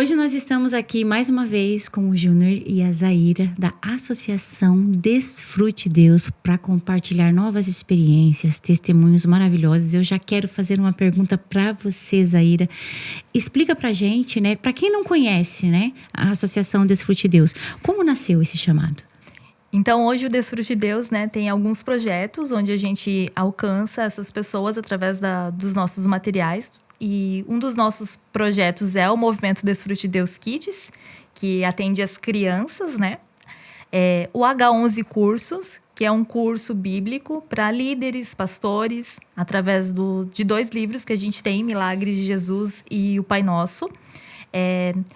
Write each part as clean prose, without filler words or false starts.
hoje nós estamos aqui mais uma vez com o Júnior e a Zaira da Associação Desfrute Deus para compartilhar novas experiências, testemunhos maravilhosos. Eu já quero fazer uma pergunta para você, Zaira. Explica pra gente, né, para quem não conhece, né, a Associação Desfrute Deus, como nasceu esse chamado? Então, hoje o Desfrute Deus, né, tem alguns projetos onde a gente alcança essas pessoas através dos nossos materiais. E um dos nossos projetos é o Movimento Desfrute Deus Kids, que atende as crianças, né? O H11 Cursos, que é um curso bíblico para líderes, pastores, através de 2 livros que a gente tem, Milagres de Jesus e o Pai Nosso.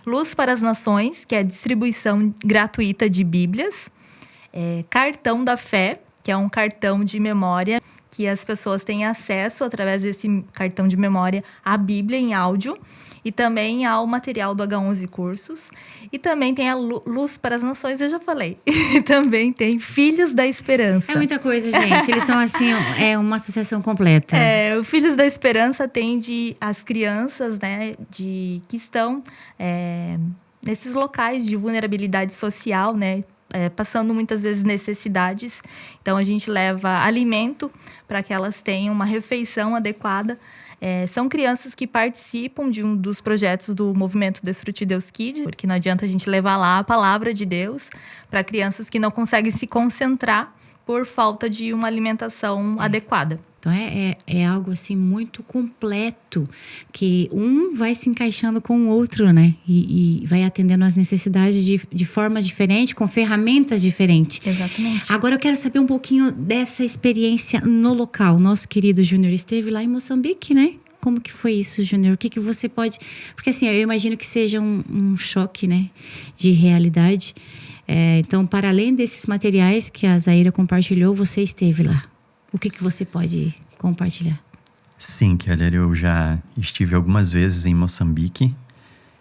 Luz para as Nações, que é a distribuição gratuita de Bíblias. Cartão da Fé, que é um cartão de memória que as pessoas têm acesso, através desse cartão de memória, à Bíblia em áudio e também ao material do H11 Cursos. E também tem a Luz para as Nações, eu já falei. E também tem Filhos da Esperança. É muita coisa, gente. Eles são, assim, uma associação completa. O Filhos da Esperança atende as crianças, né, que estão nesses locais de vulnerabilidade social, né, passando muitas vezes necessidades. Então, a gente leva alimento para que elas tenham uma refeição adequada. São crianças que participam de um dos projetos do Movimento Desfrute Deus Kids, porque não adianta a gente levar lá a palavra de Deus para crianças que não conseguem se concentrar por falta de uma alimentação adequada. Então, é algo assim muito completo, que um vai se encaixando com o outro, né? E vai atendendo às necessidades de forma diferente, com ferramentas diferentes. Exatamente. Agora eu quero saber um pouquinho dessa experiência no local. Nosso querido Júnior esteve lá em Moçambique, né? Como que foi isso, Júnior? O que você pode... Porque assim, eu imagino que seja um choque, né? De realidade. Então, para além desses materiais que a Zaira compartilhou, você esteve lá. O que você pode compartilhar? Sim, Keller, eu já estive algumas vezes em Moçambique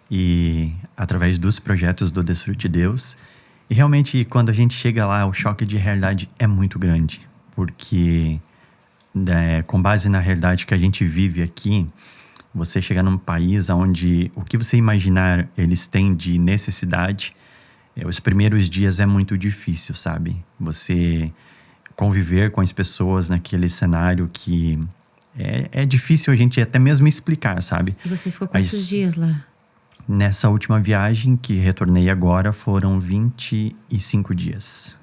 e através dos projetos do Desfrute Deus. E realmente, quando a gente chega lá, o choque de realidade é muito grande. Porque, com base na realidade que a gente vive aqui, você chega num país onde o que você imaginar eles têm de necessidade, os primeiros dias é muito difícil, sabe? Você conviver com as pessoas naquele cenário que é difícil a gente até mesmo explicar, sabe? E você ficou quantos dias lá? Nessa última viagem que retornei agora foram 25 dias.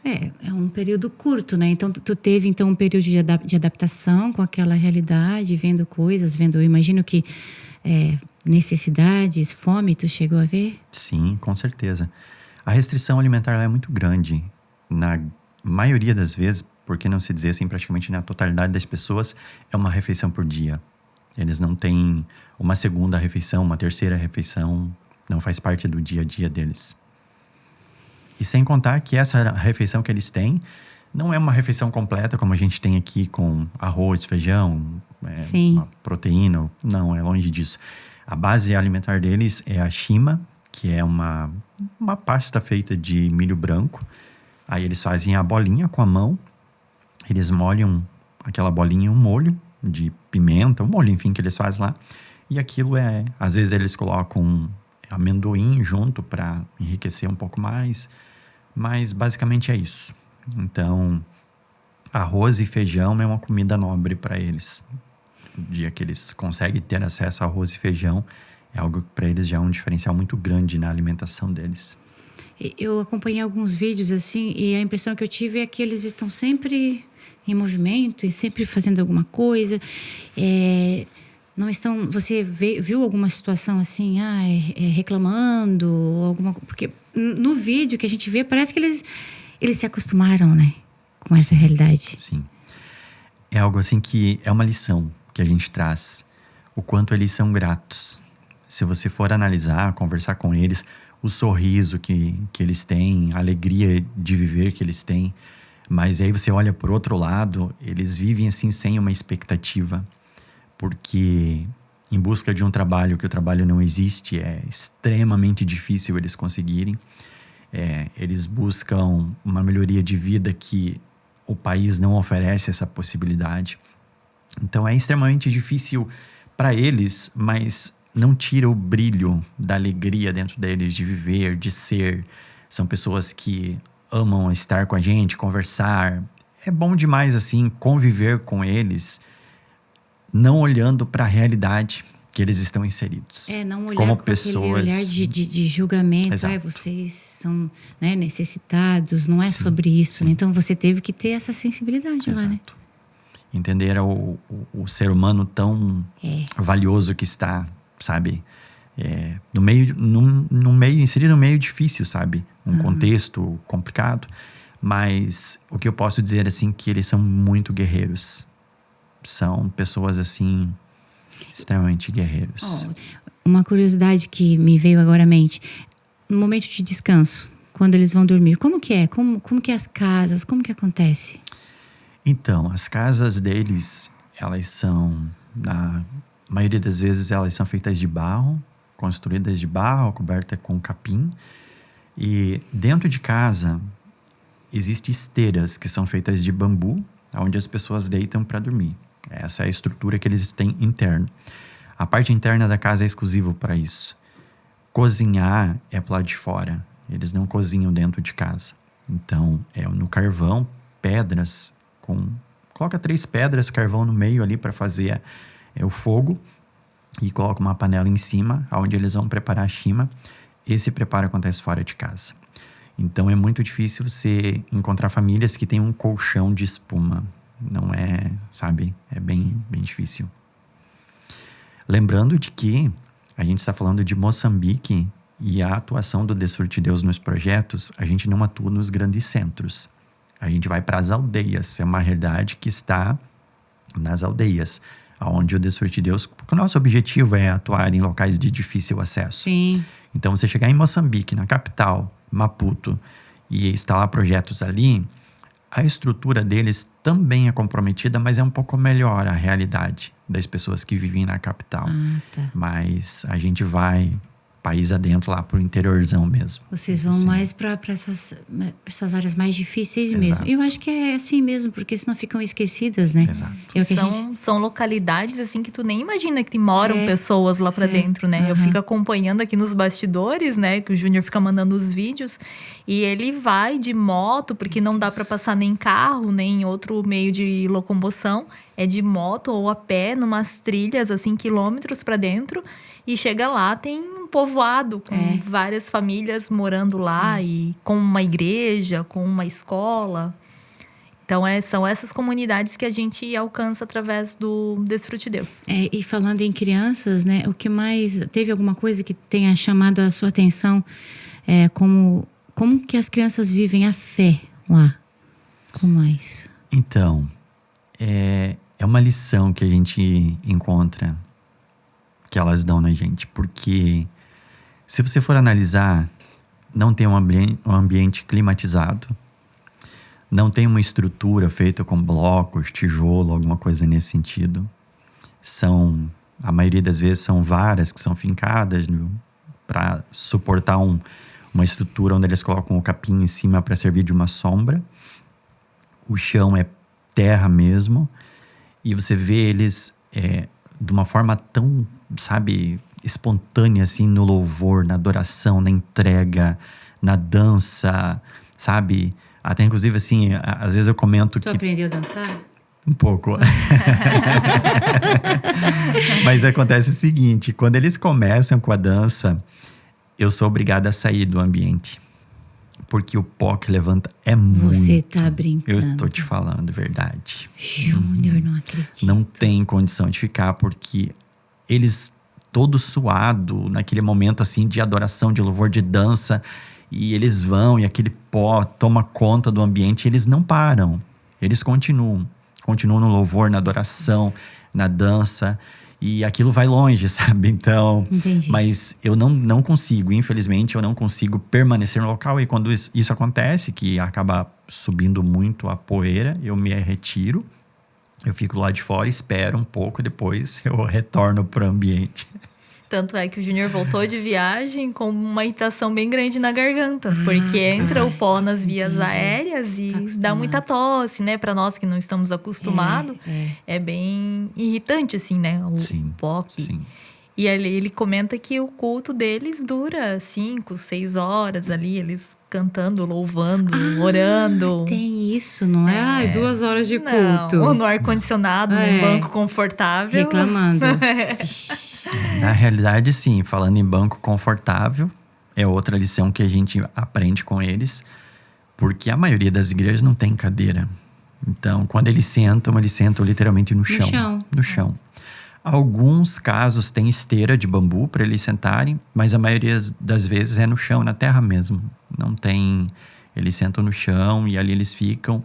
É um período curto, né? Então, tu teve um período de adaptação com aquela realidade, vendo coisas, eu imagino que necessidades, fome, tu chegou a ver? Sim, com certeza. A restrição alimentar lá é muito grande. Na maioria das vezes, por que não se dizer assim, praticamente na totalidade das pessoas, é uma refeição por dia. Eles não têm uma segunda refeição, uma terceira refeição, não faz parte do dia a dia deles. E sem contar que essa refeição que eles têm não é uma refeição completa como a gente tem aqui com arroz, feijão, uma proteína. Não, é longe disso. A base alimentar deles é a shima, que é uma pasta feita de milho branco. Aí eles fazem a bolinha com a mão, eles molham aquela bolinha em um molho de pimenta, um molho, enfim, que eles fazem lá. E aquilo às vezes eles colocam amendoim junto para enriquecer um pouco mais, mas basicamente é isso. Então, arroz e feijão é uma comida nobre para eles. O dia que eles conseguem ter acesso a arroz e feijão, é algo que para eles já é um diferencial muito grande na alimentação deles. Eu acompanhei alguns vídeos assim e a impressão que eu tive é que eles estão sempre em movimento e sempre fazendo alguma coisa. Não estão... Você viu alguma situação assim, reclamando? Porque no vídeo que a gente vê, parece que eles se acostumaram, né, com essa realidade. Sim. É algo assim que é uma lição que a gente traz. O quanto eles são gratos. Se você for analisar, conversar com eles, o sorriso que eles têm, a alegria de viver que eles têm. Mas aí você olha por outro lado, eles vivem assim sem uma expectativa. Porque em busca de um trabalho, que o trabalho não existe, é extremamente difícil eles conseguirem. Eles buscam uma melhoria de vida que o país não oferece essa possibilidade. Então é extremamente difícil para eles, mas não tira o brilho da alegria dentro deles de viver, de ser. São pessoas que amam estar com a gente, conversar. É bom demais, assim, conviver com eles, não olhando para a realidade que eles estão inseridos. Não olhar como com pessoas... aquele olhar de julgamento. Exato. Vocês são, né, necessitados, não é Sim, sobre isso. Né? sim. Então você teve que ter essa sensibilidade lá, né? Exato. Entender o ser humano tão valioso que está, sabe? No meio, inserido num meio difícil, sabe? Um contexto complicado. Mas o que eu posso dizer, assim, que eles são muito guerreiros. São pessoas, assim, extremamente guerreiros. Uma curiosidade que me veio agora à mente. No momento de descanso, quando eles vão dormir, como que é? Como que é as casas? Como que acontece? Então, as casas deles, elas são, na maioria das vezes, elas são feitas de barro, construídas de barro, cobertas com capim. E dentro de casa, existem esteiras que são feitas de bambu, onde as pessoas deitam para dormir. Essa é a estrutura que eles têm interna. A parte interna da casa é exclusiva para isso. Cozinhar é pro lado de fora. Eles não cozinham dentro de casa. Então, é no carvão, pedras... Coloca 3 pedras, carvão no meio ali para fazer o fogo e coloca uma panela em cima, onde eles vão preparar a chima. Esse preparo acontece fora de casa. Então é muito difícil você encontrar famílias que têm um colchão de espuma. Não é, sabe? É bem, bem difícil. Lembrando de que a gente está falando de Moçambique e a atuação do Desfrute Deus nos projetos, a gente não atua nos grandes centros. A gente vai para as aldeias. É uma realidade que está nas aldeias, onde o Desfrute Deus... Porque o nosso objetivo é atuar em locais de difícil acesso. Sim. Então, você chegar em Moçambique, na capital, Maputo, e instalar projetos ali, a estrutura deles também é comprometida, mas é um pouco melhor a realidade das pessoas que vivem na capital. Tá. Mas a gente vai... país adentro, lá pro interiorzão mesmo. Vocês vão mais para essas áreas mais difíceis mesmo. Eu acho que é assim mesmo, porque senão ficam esquecidas, né? Exato. São localidades assim que tu nem imagina que moram pessoas lá para dentro, né? Eu fico acompanhando aqui nos bastidores, né? Que o Júnior fica mandando os vídeos e ele vai de moto, porque não dá para passar nem carro, nem outro meio de locomoção. É de moto ou a pé, numas trilhas, assim, quilômetros para dentro. E chega lá, tem um povoado com várias famílias morando lá e com uma igreja, com uma escola. Então, são essas comunidades que a gente alcança através do Desfrute Deus. E falando em crianças, né? O que mais... Teve alguma coisa que tenha chamado a sua atenção? Como que as crianças vivem a fé lá? Como é isso? Então, é uma lição que a gente encontra, que elas dão na gente. Porque se você for analisar, não tem um ambiente climatizado, não tem uma estrutura feita com blocos, tijolo, alguma coisa nesse sentido. A maioria das vezes são varas que são fincadas para suportar uma estrutura onde eles colocam o capim em cima para servir de uma sombra. O chão é terra mesmo. E você vê eles de uma forma tão, sabe, espontânea, assim, no louvor, na adoração, na entrega, na dança, sabe? Até, inclusive, assim, às vezes eu comento que... Tu aprendeu a dançar? Um pouco. Mas acontece o seguinte, quando eles começam com a dança, eu sou obrigada a sair do ambiente. Porque o pó que levanta é muito. Você tá brincando. Eu tô te falando, verdade. Júnior, não acredito. Não tem condição de ficar, porque eles, todo suado, naquele momento assim de adoração, de louvor, de dança, e eles vão, e aquele pó toma conta do ambiente, e eles não param. Eles continuam no louvor, na adoração, na dança, e aquilo vai longe, sabe? Então, entendi. Mas eu não consigo, infelizmente, eu não consigo permanecer no local. E quando isso acontece, que acaba subindo muito a poeira, eu me retiro, eu fico lá de fora, espero um pouco, depois eu retorno pro ambiente. Tanto é que o Júnior voltou de viagem com uma irritação bem grande na garganta, porque entra o pó nas vias aéreas e dá muita tosse, né? Para nós que não estamos acostumados, é bem irritante, assim, né? O pó aqui. Sim. E ele comenta que o culto deles dura 5, 6 horas ali, eles cantando, louvando, orando. Tem isso, não é? Ai, 2 horas de culto. Não, no ar-condicionado, num banco confortável. Reclamando. Na realidade, sim, falando em banco confortável, é outra lição que a gente aprende com eles, porque a maioria das igrejas não tem cadeira. Então, quando eles sentam literalmente no chão. No chão. Alguns casos têm esteira de bambu para eles sentarem, mas a maioria das vezes é no chão, na terra mesmo. Não tem... Eles sentam no chão e ali eles ficam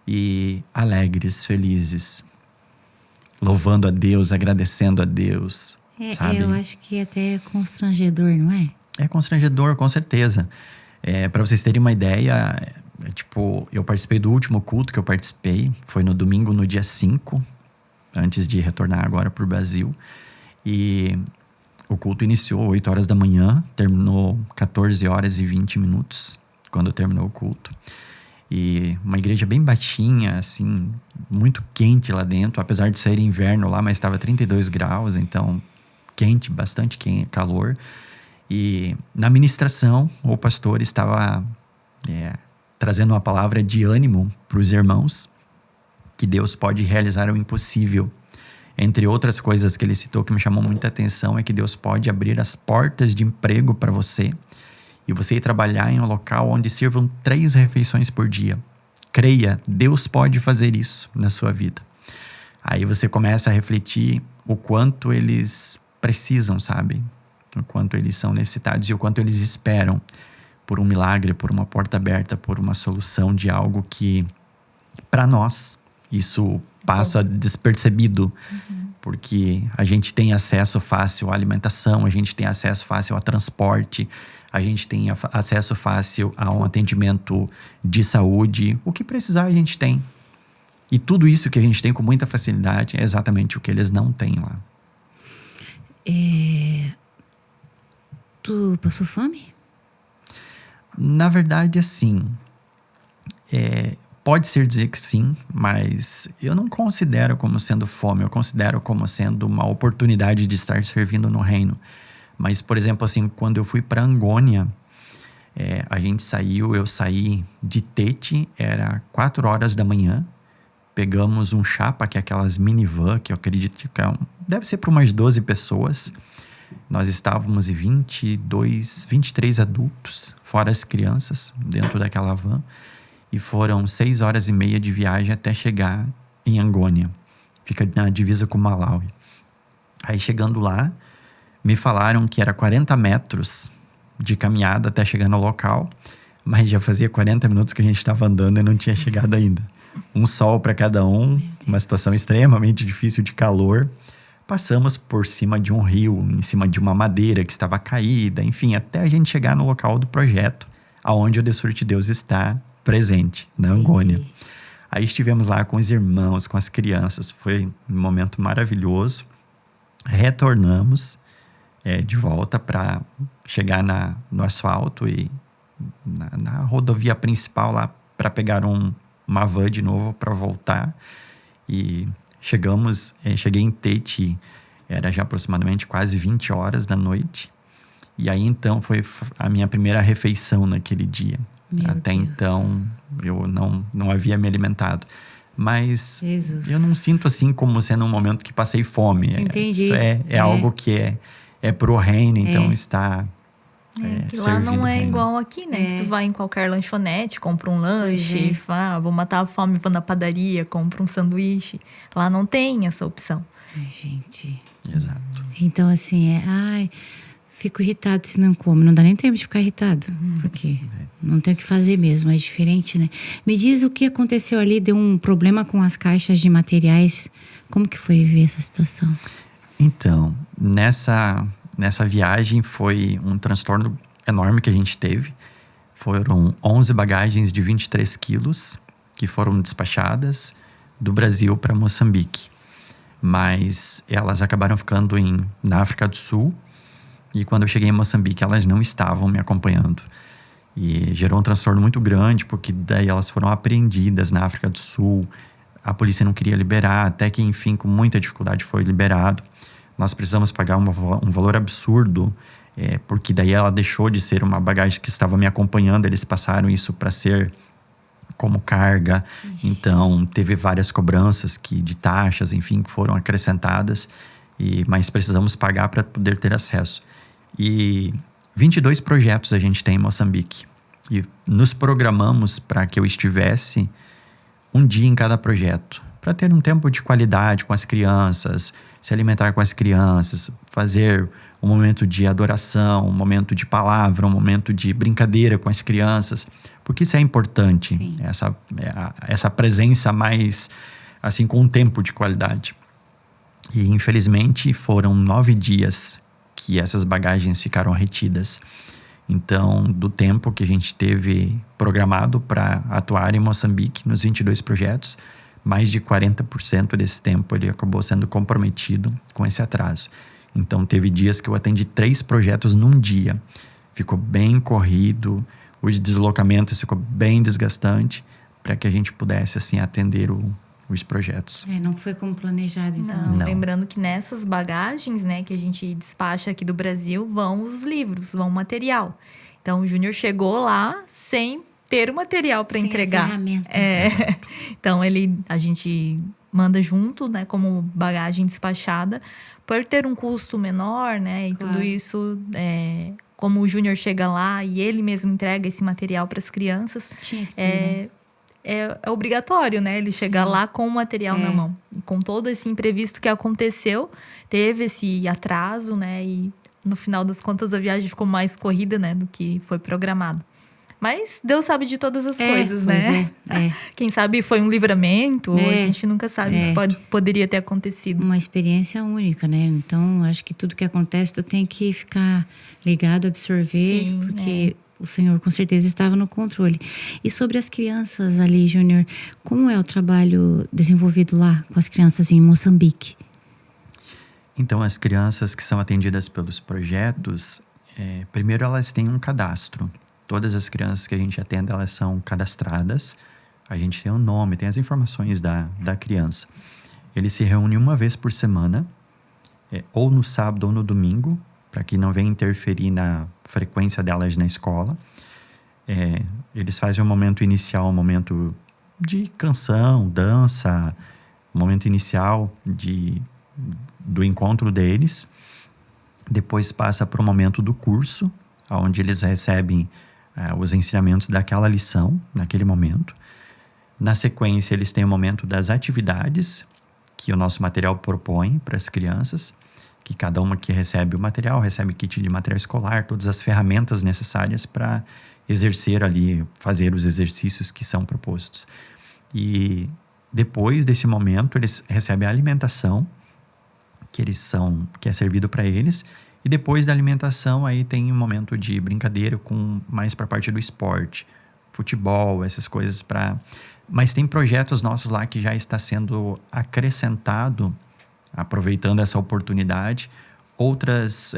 e alegres, felizes, louvando a Deus, agradecendo a Deus, sabe? Eu acho que até é constrangedor, não é? É constrangedor, com certeza. Para vocês terem uma ideia, eu participei do último culto que eu participei, foi no domingo, no dia 5, antes de retornar agora para o Brasil. E o culto iniciou 8 horas da manhã, terminou 14 horas e 20 minutos, quando terminou o culto. E uma igreja bem baixinha, assim, muito quente lá dentro, apesar de ser inverno lá, mas estava 32 graus, então quente, bastante quente, calor. E na ministração, o pastor estava trazendo uma palavra de ânimo para os irmãos, que Deus pode realizar o impossível. Entre outras coisas que ele citou que me chamou muita atenção é que Deus pode abrir as portas de emprego para você e você ir trabalhar em um local onde sirvam 3 refeições por dia. Creia, Deus pode fazer isso na sua vida. Aí você começa a refletir o quanto eles precisam, sabe? O quanto eles são necessitados e o quanto eles esperam por um milagre, por uma porta aberta, por uma solução de algo que, para nós, isso passa despercebido, porque a gente tem acesso fácil à alimentação, a gente tem acesso fácil a transporte, a gente tem acesso fácil a um atendimento de saúde. O que precisar a gente tem. E tudo isso que a gente tem com muita facilidade é exatamente o que eles não têm lá. Tu passou fome? Na verdade, assim, pode-se dizer que sim, mas eu não considero como sendo fome, eu considero como sendo uma oportunidade de estar servindo no reino. Mas, por exemplo, assim, quando eu fui para Angônia, eu saí de Tete, era 4 horas da manhã, pegamos um chapa, que é aquelas minivan, que eu acredito que deve ser para umas 12 pessoas. Nós estávamos em 23 adultos, fora as crianças, dentro daquela van. E foram 6 horas e meia de viagem até chegar em Angônia. Fica na divisa com Malawi. Aí chegando lá, me falaram que era 40 metros de caminhada até chegar no local. Mas já fazia 40 minutos que a gente estava andando e não tinha chegado ainda. Um sol para cada um, uma situação extremamente difícil de calor. Passamos por cima de um rio, em cima de uma madeira que estava caída, enfim, até a gente chegar no local do projeto, aonde o Desfrute de Deus está presente, na Angônia. Entendi. Aí estivemos lá com os irmãos, com as crianças, foi um momento maravilhoso. Retornamos de volta para chegar no asfalto e na rodovia principal lá para pegar uma van de novo para voltar. E cheguei em Tete, era já aproximadamente quase 20 horas da noite. E aí então foi a minha primeira refeição naquele dia. Até então eu não havia me alimentado. Mas Jesus. eu não sinto assim como sendo um momento que passei fome. Entendi. Isso é algo que é pro reino, então está que lá não é reino. igual aqui, né? Que tu vai em qualquer lanchonete, compra um lanche, Pois é. fala, vou matar a fome, vou na padaria, compra um sanduíche. Lá não tem essa opção. Ai, gente. Exato. Então, assim, fico irritado se não como. Não dá nem tempo de ficar irritado, porque não tem o que fazer mesmo, é diferente, né? Me diz o que aconteceu ali, deu um problema com as caixas de materiais. Como que foi ver essa situação? Então, nessa viagem foi um transtorno enorme que a gente teve. Foram 11 bagagens de 23 quilos que foram despachadas do Brasil para Moçambique. Mas elas acabaram ficando na África do Sul. E quando eu cheguei em Moçambique, elas não estavam me acompanhando. E gerou um transtorno muito grande, porque daí elas foram apreendidas na África do Sul. A polícia não queria liberar, até que, enfim, com muita dificuldade foi liberado. nós precisamos pagar um valor absurdo, porque daí ela deixou de ser uma bagagem que estava me acompanhando, eles passaram isso para ser como carga. Então teve várias cobranças de taxas, enfim, que foram acrescentadas, mas precisamos pagar para poder ter acesso. E 22 projetos a gente tem em Moçambique, e nos programamos para que eu estivesse um dia em cada projeto, para ter um tempo de qualidade com as crianças, se alimentar com as crianças, fazer um momento de adoração, um momento de palavra, um momento de brincadeira com as crianças, porque isso é importante, essa presença mais, assim, com um tempo de qualidade. E infelizmente foram 9 dias que essas bagagens ficaram retidas. Então, do tempo que a gente teve programado para atuar em Moçambique, nos 22 projetos, mais de 40% desse tempo ele acabou sendo comprometido com esse atraso. Então, teve dias que eu atendi 3 projetos num dia. Ficou bem corrido, os deslocamentos ficou bem desgastante para que a gente pudesse, assim, atender os projetos. Não foi como planejado, então. Não. Lembrando que nessas bagagens, né, que a gente despacha aqui do Brasil, vão os livros, vão o material. Então, o Júnior chegou lá sem ter o material para entregar. A ferramenta. Então, a gente manda junto, né, como bagagem despachada, por ter um custo menor, né, e Claro. tudo isso, como o Júnior chega lá e ele mesmo entrega esse material para as crianças, Tinha que ter, né? é obrigatório, né? Ele chegar lá com o material na mão. Com todo esse imprevisto que aconteceu, teve esse atraso, né? E no final das contas a viagem ficou mais corrida, né? Do que foi programado. Mas Deus sabe de todas as coisas, né? Quem sabe foi um livramento, a gente nunca sabe se poderia ter acontecido. Uma experiência única, né? Então, acho que tudo que acontece, tu tem que ficar ligado, absorver, Sim, porque o Senhor com certeza estava no controle. E sobre as crianças ali, Júnior, como é o trabalho desenvolvido lá com as crianças em Moçambique? Então, as crianças que são atendidas pelos projetos, primeiro elas têm um cadastro. Todas as crianças que a gente atende, elas são cadastradas. A gente tem o nome, tem as informações da criança. Eles se reúnem uma vez por semana, ou no sábado ou no domingo, para que não venha interferir na frequência delas na escola. Eles fazem um momento inicial, um momento de canção, dança, um momento inicial do encontro deles. Depois passa para o momento do curso, onde eles recebem os ensinamentos daquela lição, naquele momento. Na sequência, eles têm o momento das atividades que o nosso material propõe para as crianças, que cada uma que recebe o material, recebe kit de material escolar, todas as ferramentas necessárias para exercer ali, fazer os exercícios que são propostos. E depois desse momento, eles recebem a alimentação, que é servido para eles, e depois da alimentação aí tem um momento de brincadeira mais para a parte do esporte, futebol, essas coisas mas tem projetos nossos lá que já está sendo acrescentado, aproveitando essa oportunidade, outras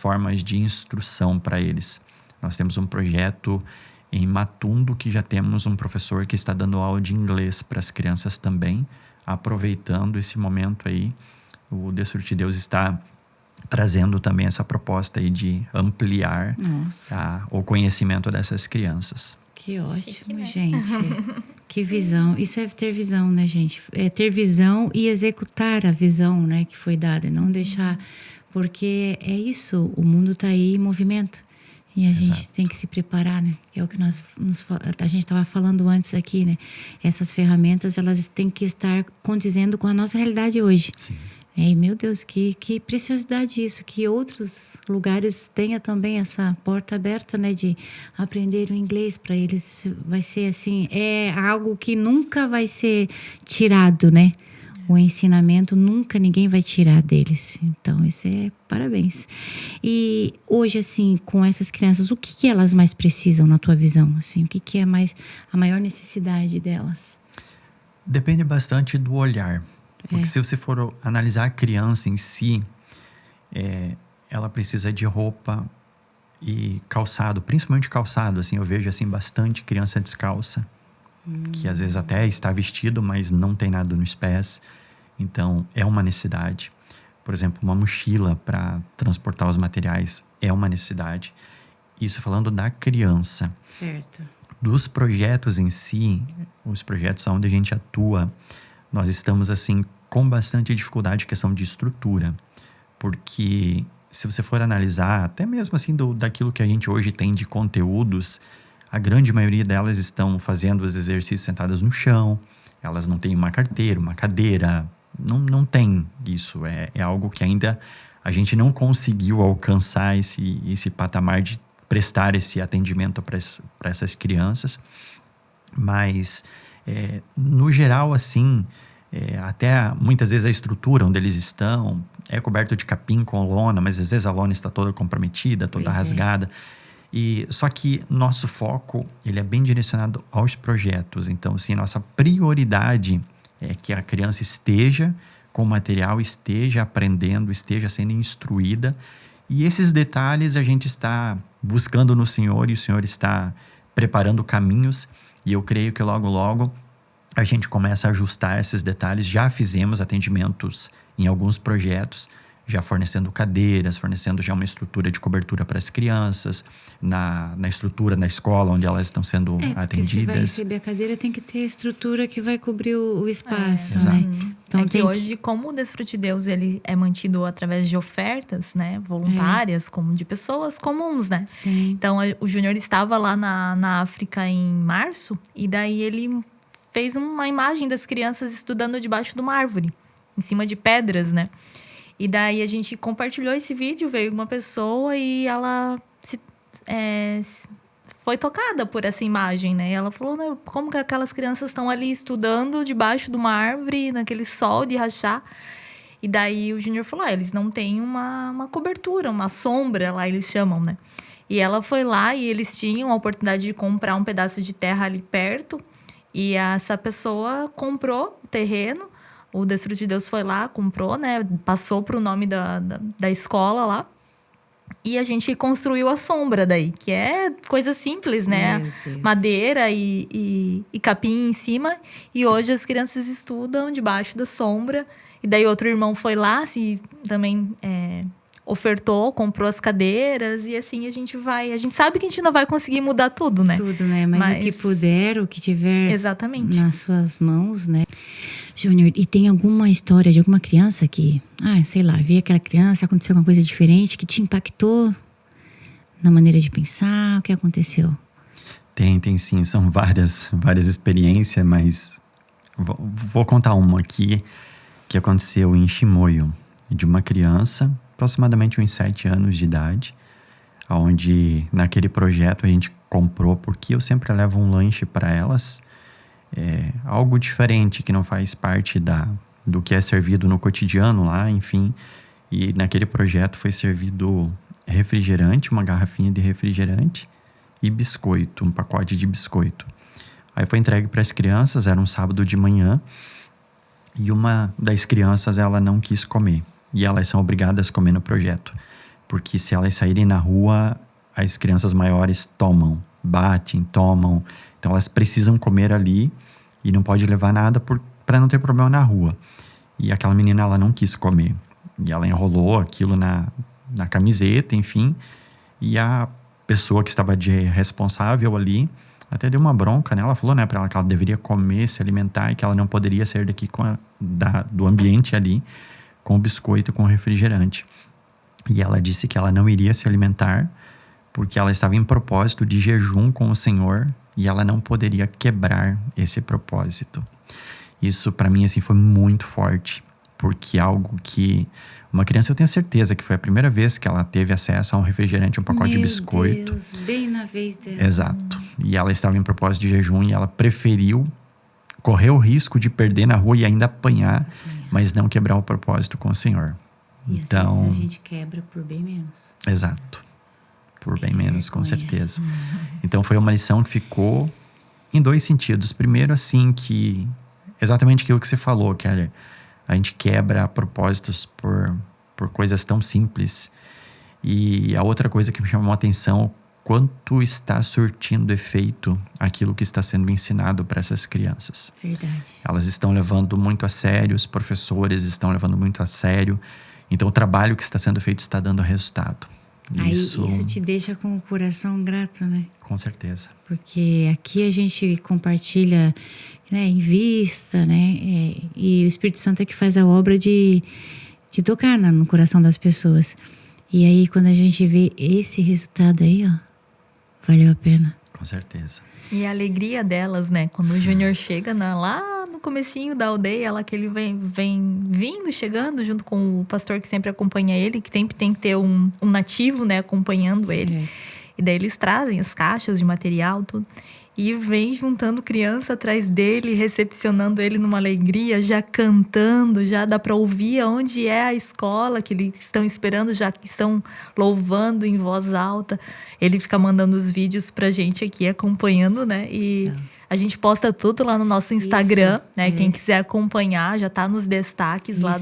formas de instrução para eles. Nós temos um projeto em Matundo que já temos um professor que está dando aula de inglês para as crianças também, aproveitando esse momento aí. O Desfrute de Deus está trazendo também essa proposta aí de ampliar o conhecimento dessas crianças. Que ótimo, Chique, né? gente. Que visão. Isso é ter visão, né, gente? É ter visão e executar a visão, né, que foi dada. Não deixar... Porque é isso, o mundo está aí em movimento. E a gente tem que se preparar, né? Que é o que a gente estava falando antes aqui, né? Essas ferramentas, elas têm que estar condizendo com a nossa realidade hoje. Sim. Meu Deus, que preciosidade isso, que outros lugares tenha também essa porta aberta, né, de aprender o inglês para eles. Vai ser assim, algo que nunca vai ser tirado, né? O ensinamento nunca ninguém vai tirar deles. Então, isso parabéns. E hoje, assim, com essas crianças, o que elas mais precisam na tua visão? Assim, o que é a maior necessidade delas? Depende bastante do olhar. Porque se você for analisar a criança em si, ela precisa de roupa e calçado, principalmente calçado. Assim, eu vejo assim, bastante criança descalça, que às vezes até está vestido, mas não tem nada nos pés. Então, é uma necessidade. Por exemplo, uma mochila para transportar os materiais é uma necessidade. Isso falando da criança. Certo. Dos projetos em si, os projetos onde a gente atua, nós estamos assim com bastante dificuldade em questão de estrutura. Porque se você for analisar, até mesmo assim daquilo que a gente hoje tem de conteúdos, a grande maioria delas estão fazendo os exercícios sentadas no chão, elas não têm uma carteira, uma cadeira, não tem isso. É algo que ainda a gente não conseguiu alcançar esse patamar de prestar esse atendimento para essas crianças. Mas, no geral, assim, até muitas vezes a estrutura onde eles estão é coberto de capim com lona, mas às vezes a lona está toda comprometida, toda rasgada. Só que nosso foco, ele é bem direcionado aos projetos. Então, assim, nossa prioridade é que a criança esteja com o material, esteja aprendendo, esteja sendo instruída. E esses detalhes a gente está buscando no Senhor, e o Senhor está preparando caminhos. E eu creio que logo, logo a gente começa a ajustar esses detalhes. Já fizemos atendimentos em alguns projetos, já fornecendo cadeiras, fornecendo já uma estrutura de cobertura para as crianças, na estrutura na escola onde elas estão sendo atendidas. Se vai receber a cadeira, tem que ter a estrutura que vai cobrir o espaço, Exato. né? Então, que hoje, como o Desfrute de Deus ele é mantido através de ofertas, né, voluntárias, como de pessoas comuns, né? Sim. Então, o Júnior estava lá na África em março, e daí ele fez uma imagem das crianças estudando debaixo de uma árvore, em cima de pedras, né? E daí a gente compartilhou esse vídeo, veio uma pessoa e ela foi tocada por essa imagem, né? E ela falou, né, como que aquelas crianças estão ali estudando debaixo de uma árvore, naquele sol de rachar. E daí o Júnior falou, eles não têm uma cobertura, uma sombra, lá eles chamam, né? E ela foi lá e eles tinham a oportunidade de comprar um pedaço de terra ali perto. E essa pessoa comprou o terreno. O Desfrute de Deus foi lá, comprou, né? Passou para o nome da escola lá. E a gente construiu a sombra daí, que é coisa simples, né? Madeira e capim em cima. E hoje as crianças estudam debaixo da sombra. E daí outro irmão foi lá, também ofertou, comprou as cadeiras. E assim a gente vai... A gente sabe que a gente não vai conseguir mudar tudo, né? Tudo, né? Mas o que puder, o que tiver exatamente nas suas mãos, né? Júnior, e tem alguma história de alguma criança que, sei lá, vi aquela criança, aconteceu alguma coisa diferente que te impactou na maneira de pensar? O que aconteceu? Tem sim. São várias experiências, mas vou contar uma aqui que aconteceu em Chimoio, de uma criança, aproximadamente uns 7 anos de idade, onde naquele projeto a gente comprou, porque eu sempre levo um lanche para elas, algo diferente que não faz parte do que é servido no cotidiano lá, enfim. E naquele projeto foi servido refrigerante, uma garrafinha de refrigerante e biscoito, um pacote de biscoito. Aí foi entregue para as crianças, era um sábado de manhã, e uma das crianças ela não quis comer. E elas são obrigadas a comer no projeto, porque se elas saírem na rua, as crianças maiores batem, tomam. Então elas precisam comer ali e não pode levar nada para não ter problema na rua. E aquela menina, ela não quis comer. E ela enrolou aquilo na camiseta, enfim. E a pessoa que estava de responsável ali até deu uma bronca, né? Ela falou, né, para ela que ela deveria comer, se alimentar e que ela não poderia sair daqui do ambiente ali com o biscoito e com o refrigerante. E ela disse que ela não iria se alimentar porque ela estava em propósito de jejum com o Senhor e ela não poderia quebrar esse propósito. Isso para mim assim foi muito forte, porque algo que uma criança, eu tenho certeza que foi a primeira vez que ela teve acesso a um refrigerante, um pacote de biscoito. Meu Deus, bem na vez dela. Exato. E ela estava em propósito de jejum e ela preferiu correr o risco de perder na rua e ainda apanhar, mas não quebrar o propósito com o Senhor. E então, às vezes a gente quebra por bem menos. Exato. Por bem menos, com certeza. Então foi uma lição que ficou em 2 sentidos. Primeiro, assim, que exatamente aquilo que você falou, Keller. A gente quebra propósitos por coisas tão simples. E a outra coisa que me chamou a atenção, quanto está surtindo efeito aquilo que está sendo ensinado para essas crianças. Verdade. Elas estão levando muito a sério, os professores estão levando muito a sério. Então, o trabalho que está sendo feito está dando resultado. Aí isso te deixa com o coração grato, né? Com certeza. Porque aqui a gente compartilha, né, em vista, né? E o Espírito Santo é que faz a obra de tocar no coração das pessoas. E aí, quando a gente vê esse resultado aí, ó, valeu a pena. Com certeza. E a alegria delas, né? Quando o Júnior chega lá no comecinho da aldeia, lá que ele vem vindo, chegando, junto com o pastor que sempre acompanha ele, que sempre tem que ter um nativo, né, acompanhando ele. E daí eles trazem as caixas de material, tudo. E vem juntando criança atrás dele, recepcionando ele numa alegria, já cantando, já dá para ouvir onde é a escola que eles estão esperando, já que estão louvando em voz alta. Ele fica mandando os vídeos pra gente aqui, acompanhando, né? E a gente posta tudo lá no nosso Instagram, né? Quem quiser acompanhar, já tá nos destaques lá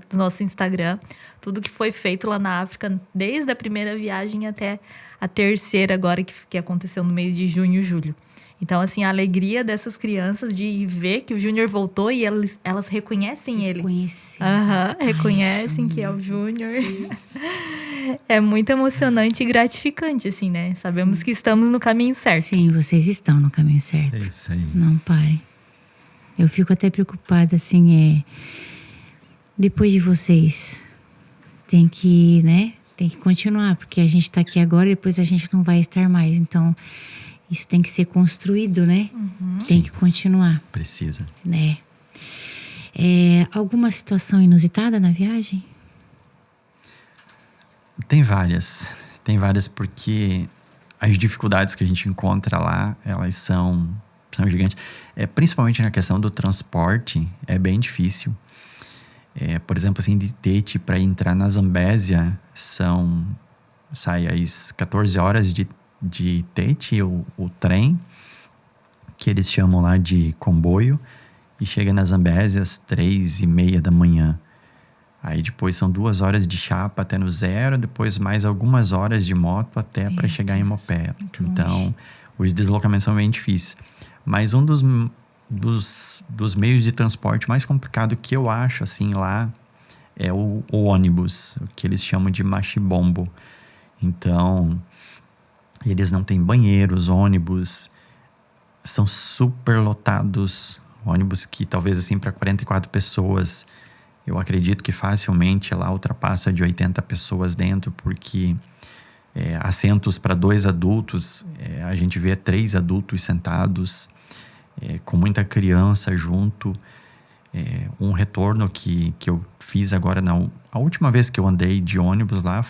do nosso Instagram. Tudo que foi feito lá na África, desde a primeira viagem até a terceira agora, que aconteceu no mês de junho e julho. Então, assim, a alegria dessas crianças de ver que o Júnior voltou e elas reconhecem ele. Reconhecem que é o Júnior. É muito emocionante e gratificante, assim, né? Sabemos que estamos no caminho certo. Sim, vocês estão no caminho certo. É isso aí. Não parem. Eu fico até preocupada, assim, depois de vocês, tem que continuar, porque a gente tá aqui agora e depois a gente não vai estar mais. Então, isso tem que ser construído, né? Tem que continuar. Precisa. Né? Alguma situação inusitada na viagem? Tem várias. Tem várias porque as dificuldades que a gente encontra lá, elas são gigantes. Principalmente na questão do transporte, é bem difícil. Por exemplo, assim, de Tete para entrar na Zambésia, sai às 14 horas de Tete, o trem, que eles chamam lá de comboio, e chega na Zambésia às 3:30 da manhã. Aí depois são 2 horas de chapa até no Zero, depois mais algumas horas de moto até para chegar em Mopé. Então, os deslocamentos são bem difíceis. Mas um dos meios de transporte mais complicado que eu acho, assim, lá, é o ônibus, o que eles chamam de machibombo. Então, eles não têm banheiros, ônibus são super lotados, ônibus que talvez assim para 44 pessoas, eu acredito que facilmente lá ultrapassa de 80 pessoas dentro, porque assentos para 2 adultos, a gente vê 3 adultos sentados, com muita criança junto. Um retorno que eu fiz agora, a última vez que eu andei de ônibus lá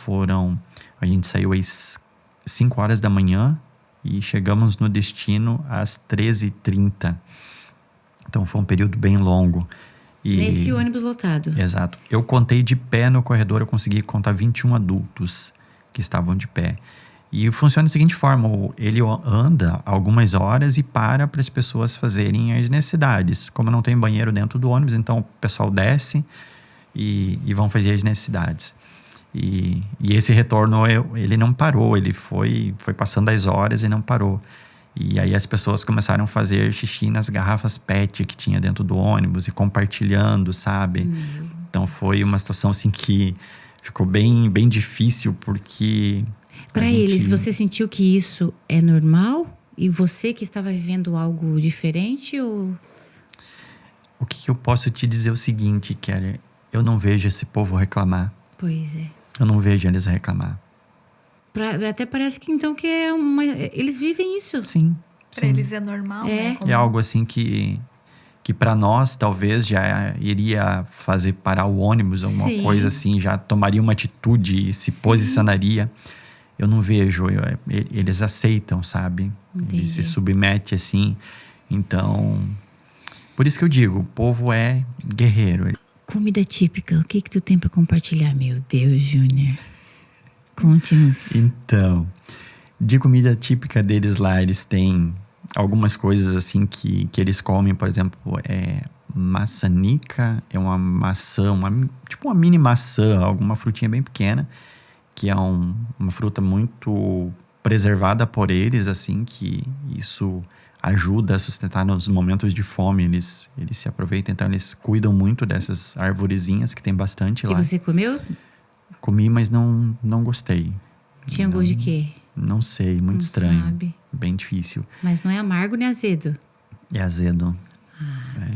a gente saiu às 5 horas da manhã e chegamos no destino às 13h30. Então foi um período bem longo. Nesse ônibus lotado. Exato. Eu contei de pé no corredor, eu consegui contar 21 adultos que estavam de pé. E funciona da seguinte forma: ele anda algumas horas e para as pessoas fazerem as necessidades. Como não tem banheiro dentro do ônibus, então o pessoal desce e vão fazer as necessidades. E esse retorno, ele não parou, ele foi passando as horas e não parou. E aí as pessoas começaram a fazer xixi nas garrafas PET que tinha dentro do ônibus e compartilhando, sabe? Então foi uma situação assim que ficou bem, bem difícil, porque... Para eles, você sentiu que isso é normal? E você que estava vivendo algo diferente? Ou... O que eu posso te dizer é o seguinte, Kelly, eu não vejo esse povo reclamar. Pois é. Eu não vejo eles reclamar. Até parece que então que eles vivem isso. Sim. Para eles é normal, né? É algo assim que para nós talvez já iria fazer parar o ônibus, alguma coisa assim, já tomaria uma atitude, se posicionaria. Eu não vejo, eles aceitam, sabe? Entendi. Eles se submetem assim. Então, por isso que eu digo, o povo é guerreiro. Comida típica, o que tu tem para compartilhar? Meu Deus, Júnior. Conte-nos. Então, de comida típica deles lá, eles têm algumas coisas assim que eles comem. Por exemplo, maçanica, é uma maçã, tipo uma mini maçã, alguma frutinha bem pequena, que é uma fruta muito preservada por eles, assim, que isso ajuda a sustentar nos momentos de fome. Eles se aproveitam, então eles cuidam muito dessas arvorezinhas que tem bastante lá. E você comeu? Comi, mas não gostei. Tinha gosto de quê? Não sei, muito Não estranho. sabe. Bem difícil. Mas não é amargo nem azedo. É azedo. Tá.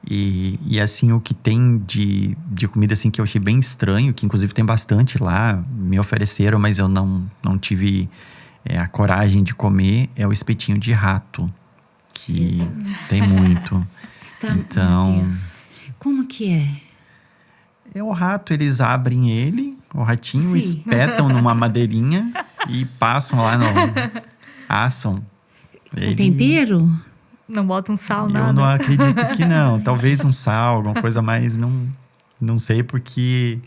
E assim, o que tem de comida assim que eu achei bem estranho, que inclusive tem bastante lá, me ofereceram, mas eu não tive a coragem de comer, é o espetinho de rato, que tem muito. Tá, Então, meu Deus. Como que é? é o rato, eles abrem ele, o ratinho, Sim. espetam numa madeirinha e passam lá assam. Com Ele- tempero? Não bota um sal, Eu nada. não acredito que não. Talvez um sal, alguma coisa mais, não sei, porque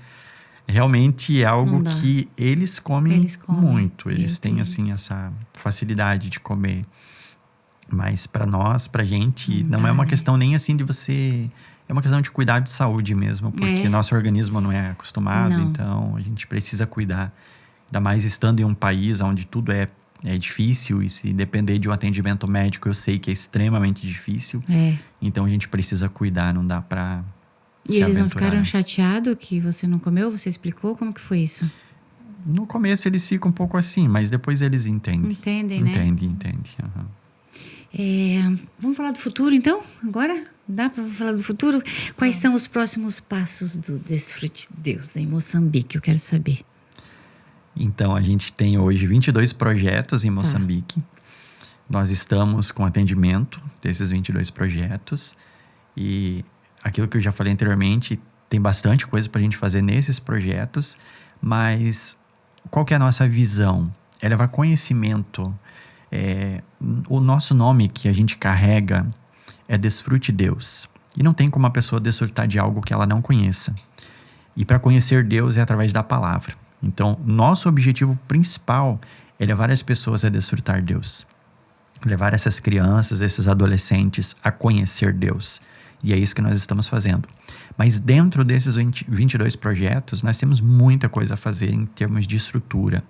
realmente é algo Não dá. que eles comem muito. Eles têm, Entendi. assim, essa facilidade de comer. Mas para nós, pra gente, Não não é dá, uma né? questão nem assim de você... É uma questão de cuidado de saúde mesmo, porque É. nosso organismo não é acostumado, Não. então a gente precisa cuidar. Ainda mais estando em um país onde tudo é difícil, e se depender de um atendimento médico, eu sei que é extremamente difícil. É. Então a gente precisa cuidar, não dá pra E se eles não aventurar. ficaram chateados que você não comeu? Você explicou como que foi isso? No começo eles ficam um pouco assim, mas depois eles entendem. Entendem, né? Entendem. Aham. Vamos falar do futuro, então? Agora? Dá para falar do futuro? Quais são os próximos passos do Desfrute de Deus em Moçambique? Eu quero saber. Então a gente tem hoje 22 projetos em Moçambique. Nós estamos com atendimento desses 22 projetos. E aquilo que eu já falei anteriormente, tem bastante coisa para a gente fazer nesses projetos. Mas qual que é a nossa visão? É levar conhecimento. O nosso nome que a gente carrega é Desfrute Deus. E não tem como a pessoa desfrutar de algo que ela não conheça. E para conhecer Deus é através da palavra. Então, nosso objetivo principal é levar as pessoas a desfrutar Deus. Levar essas crianças, esses adolescentes a conhecer Deus. E é isso que nós estamos fazendo. Mas dentro desses 22 projetos, nós temos muita coisa a fazer em termos de estrutura.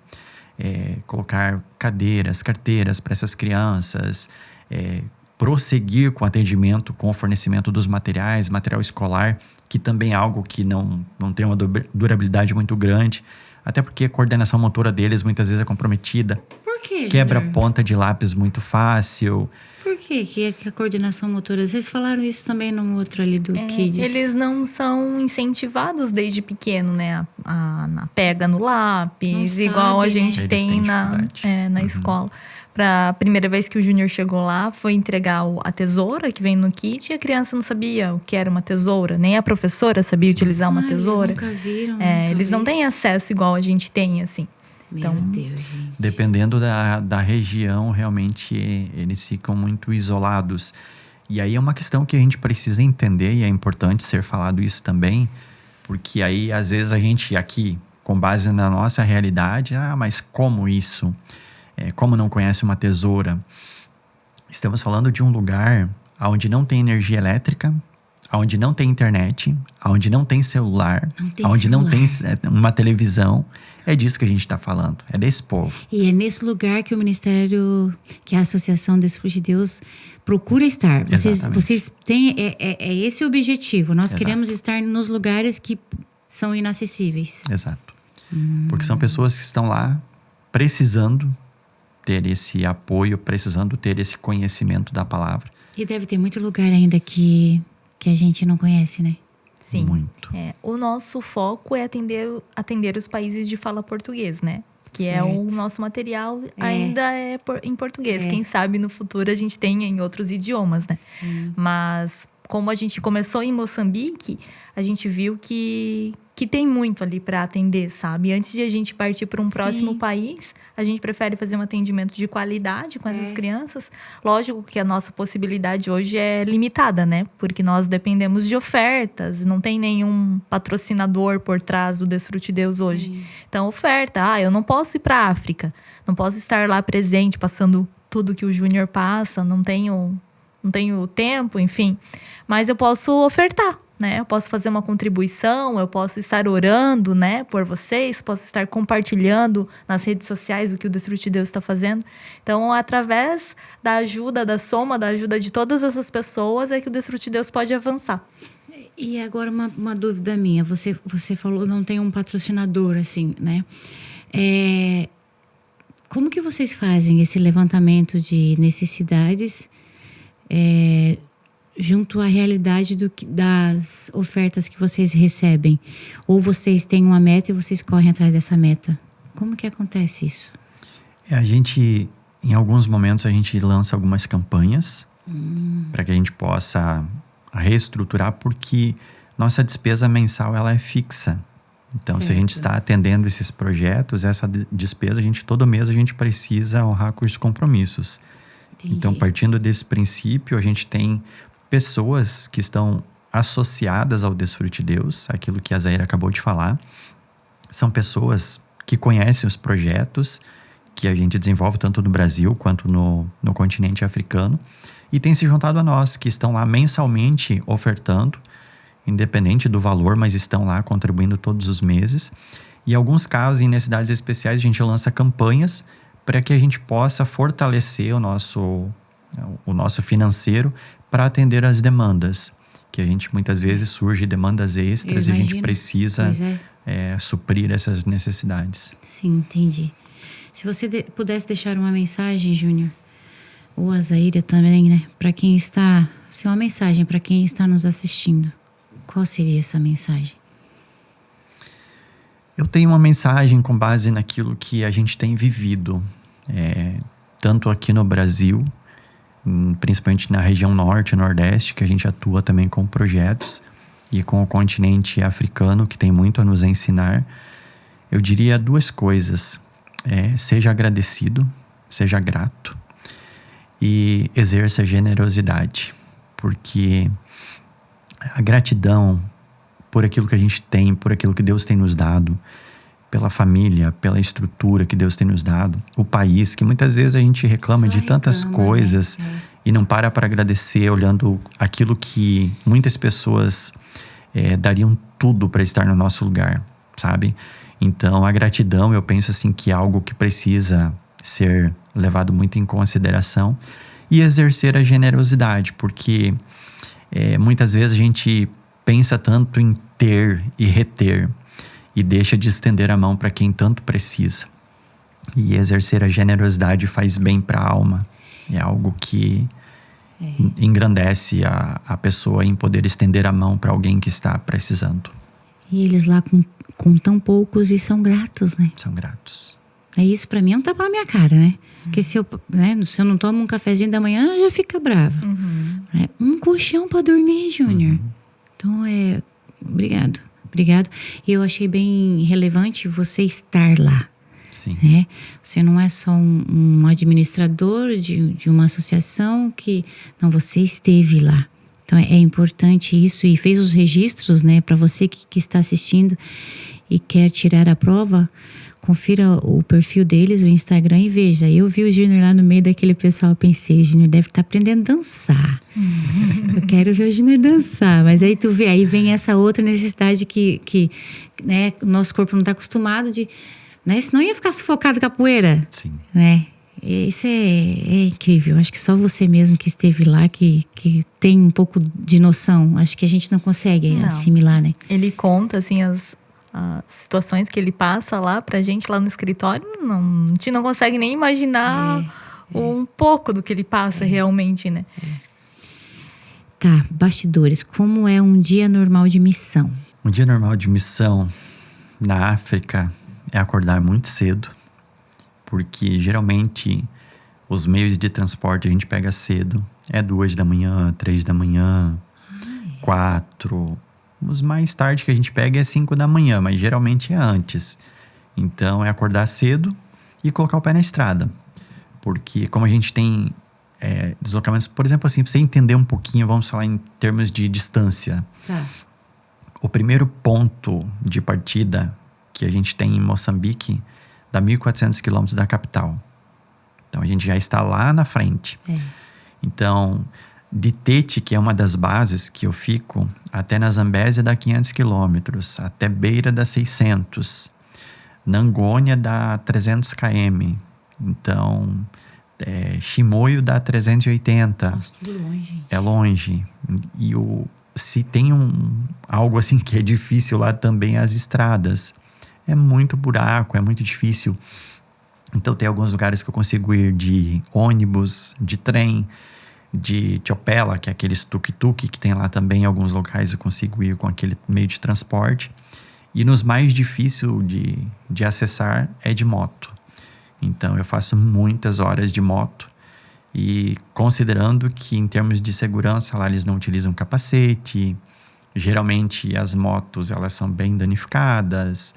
Colocar cadeiras, carteiras para essas crianças, prosseguir com o atendimento, com o fornecimento dos materiais, material escolar, que também é algo que não tem uma durabilidade muito grande, até porque a coordenação motora deles muitas vezes é comprometida. Por quê, Quebra Júnior? ponta de lápis muito fácil. Por quê que a coordenação motora... Vocês falaram isso também no outro ali do Kids. Eles não são incentivados desde pequeno, né? Na pega no lápis, Não igual a sabe, gente né? Eles têm tem dificuldade. na escola. A primeira vez que o Júnior chegou lá, foi entregar a tesoura que vem no kit, e a criança não sabia o que era uma tesoura, nem a professora sabia utilizar uma tesoura. Eles nunca viram. Eles não talvez. têm acesso igual a gente tem, assim. Meu Então, Deus, gente. Dependendo da região, realmente eles ficam muito isolados. E aí é uma questão que a gente precisa entender, e é importante ser falado isso também, porque aí às vezes a gente aqui, com base na nossa realidade, mas como isso? Como não conhece uma tesoura? Estamos falando de um lugar onde não tem energia elétrica, onde não tem internet, onde não tem celular, onde não tem uma televisão. É disso que a gente está falando, é desse povo. E é nesse lugar que o Ministério, que a Associação Desfrute de Deus procura estar. Vocês têm esse o objetivo. Nós Exato. queremos estar nos lugares que são inacessíveis. Exato. Porque são pessoas que estão lá precisando ter esse apoio, precisando ter esse conhecimento da palavra. E deve ter muito lugar ainda que a gente não conhece, né? sim. Muito. O nosso foco é atender os países de fala português, né? Que é o Certo. nosso material ainda em português. Quem sabe no futuro a gente tenha em outros idiomas, né? Mas como a gente começou em Moçambique, a gente viu que tem muito ali para atender, sabe? Antes de a gente partir para um próximo país, a gente prefere fazer um atendimento de qualidade com essas crianças. Lógico que a nossa possibilidade hoje é limitada, né? Porque nós dependemos de ofertas, não tem nenhum patrocinador por trás do Desfrute Deus hoje. Então, oferta. Eu não posso ir para a África, não posso estar lá presente, passando tudo que o Júnior passa, não tenho tempo, enfim. Mas eu posso ofertar, né? Eu posso fazer uma contribuição, eu posso estar orando, né, por vocês, posso estar compartilhando nas redes sociais o que o Desfrute de Deus está fazendo. Então, através da ajuda, da soma, da ajuda de todas essas pessoas, é que o Desfrute de Deus pode avançar. E agora uma dúvida minha. Você falou não tem um patrocinador, assim, né? Como que vocês fazem esse levantamento de necessidades junto à realidade das ofertas que vocês recebem? Ou vocês têm uma meta e vocês correm atrás dessa meta? Como que acontece isso? A gente, em alguns momentos, a gente lança algumas campanhas para que a gente possa reestruturar, porque nossa despesa mensal ela é fixa. Então, certo. Se a gente está atendendo esses projetos, essa despesa, todo mês a gente precisa honrar com os compromissos. Entendi. Então, partindo desse princípio, a gente tem pessoas que estão associadas ao Desfrute Deus, aquilo que a Zaira acabou de falar. São pessoas que conhecem os projetos que a gente desenvolve tanto no Brasil quanto no continente africano, e têm se juntado a nós, que estão lá mensalmente ofertando, independente do valor, mas estão lá contribuindo todos os meses. E em alguns casos, em necessidades especiais, a gente lança campanhas para que a gente possa fortalecer o nosso financeiro para atender as demandas. Que a gente, muitas vezes, surge demandas extras e a gente precisa suprir essas necessidades. Sim, entendi. Se você pudesse deixar uma mensagem, Júnior, ou a Zaira também, né? Para quem está... uma mensagem para quem está nos assistindo. Qual seria essa mensagem? Eu tenho uma mensagem com base naquilo que a gente tem vivido, tanto aqui no Brasil, principalmente na região norte e nordeste, que a gente atua também com projetos, e com o continente africano, que tem muito a nos ensinar. Eu diria 2 coisas. Seja agradecido, seja grato, e exerça generosidade, porque a gratidão por aquilo que a gente tem, por aquilo que Deus tem nos dado, pela família, pela estrutura que Deus tem nos dado, o país, que muitas vezes a gente reclama de tantas coisas, né? E não para agradecer, olhando aquilo que muitas pessoas dariam tudo para estar no nosso lugar, sabe? Então, a gratidão, eu penso assim que é algo que precisa ser levado muito em consideração, e exercer a generosidade, porque muitas vezes a gente pensa tanto em ter e reter e deixa de estender a mão para quem tanto precisa. E exercer a generosidade faz bem para a alma. É algo que engrandece a pessoa em poder estender a mão para alguém que está precisando. E eles lá com tão poucos e são gratos, né? São gratos. Isso para mim é um tapa na minha cara, né? Porque se eu não tomo um cafezinho da manhã, eu já fico brava. Um colchão para dormir, Júnior. Então, obrigado. Eu achei bem relevante você estar lá. Sim. Né? Você não é só um administrador de uma associação não, você esteve lá. Então, é importante isso, e fez os registros, né? Para você que está assistindo e quer tirar a prova, confira o perfil deles, o Instagram, e veja. Eu vi o Júnior lá no meio daquele pessoal, pensei, o Júnior deve estar aprendendo a dançar. Eu quero ver o Júnior dançar. Mas aí tu vê, aí vem essa outra necessidade que né, o nosso corpo não está acostumado de... Né, senão ia ficar sufocado com a poeira. Sim. Né? Isso é incrível. Acho que só você mesmo que esteve lá, que tem um pouco de noção. Acho que a gente não consegue assimilar, né? Ele conta, assim, as situações que ele passa lá pra gente, lá no escritório. A gente não consegue nem imaginar um pouco do que ele passa realmente, né? Tá, bastidores. Como é um dia normal de missão? Um dia normal de missão na África é acordar muito cedo, porque geralmente os meios de transporte a gente pega cedo. 2 da manhã, 3 da manhã, 4. Os mais tarde que a gente pega é 5 da manhã, mas geralmente é antes. Então é acordar cedo e colocar o pé na estrada. Porque como a gente tem deslocamentos, por exemplo, assim, para você entender um pouquinho, vamos falar em termos de distância. Tá. O primeiro ponto de partida que a gente tem em Moçambique dá 1.400 quilômetros da capital. Então a gente já está lá na frente. Então, de Tete, que é uma das bases que eu fico, até na Zambésia dá 500 quilômetros, até Beira dá 600, Nangônia dá 300 km, então Chimoio dá 380. Nossa, tudo longe. É longe. E se tem algo assim que é difícil lá também, as estradas. É muito buraco, é muito difícil. Então tem alguns lugares que eu consigo ir de ônibus, de trem, de chopela, que é aqueles tuk-tuk que tem lá também. Em alguns locais eu consigo ir com aquele meio de transporte. E nos mais difíceis de acessar é de moto. Então eu faço muitas horas de moto. E considerando que em termos de segurança lá eles não utilizam capacete, geralmente as motos elas são bem danificadas,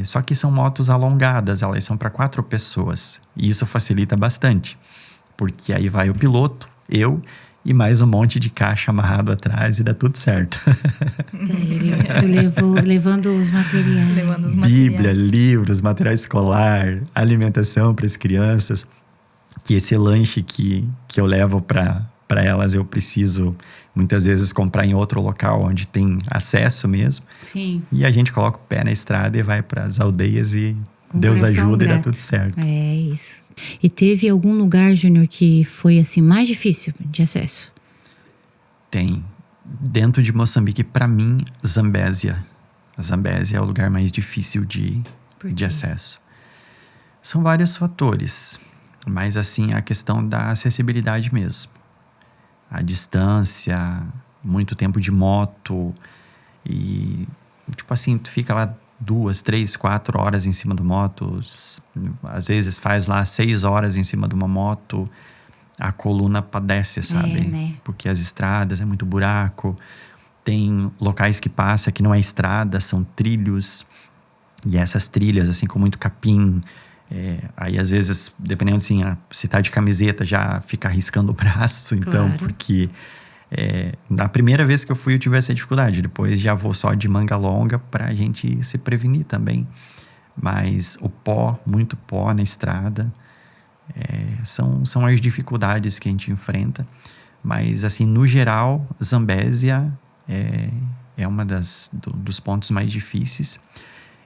só que são motos alongadas, elas são para 4 pessoas, e isso facilita bastante, porque aí vai o piloto, eu e mais um monte de caixa amarrado atrás e dá tudo certo. Levando os materiais. Bíblia, livros, material escolar, alimentação para as crianças. Que esse lanche que eu levo para elas, eu preciso muitas vezes comprar em outro local onde tem acesso mesmo. Sim. E a gente coloca o pé na estrada e vai para as aldeias e Com Deus ajuda grato. E dá tudo certo. É isso. E teve algum lugar, Júnior, que foi assim mais difícil de acesso? Tem. Dentro de Moçambique, para mim, Zambésia. Zambésia é o lugar mais difícil de acesso. São vários fatores. Mas, assim, a questão da acessibilidade mesmo. A distância, muito tempo de moto. E, tipo assim, tu fica lá 2, 3, 4 horas em cima do moto. Às vezes faz lá 6 horas em cima de uma moto. A coluna padece, sabe? Né? Porque as estradas, é muito buraco. Tem locais que passa que não é estrada, são trilhos. E essas trilhas, assim, com muito capim... aí às vezes, dependendo assim, se tá de camiseta já fica arriscando o braço, então, claro. Porque na primeira vez que eu fui eu tive essa dificuldade, depois já vou só de manga longa pra gente se prevenir também, mas o pó, muito pó na estrada, são as dificuldades que a gente enfrenta, mas assim, no geral, Zambésia é uma dos pontos mais difíceis.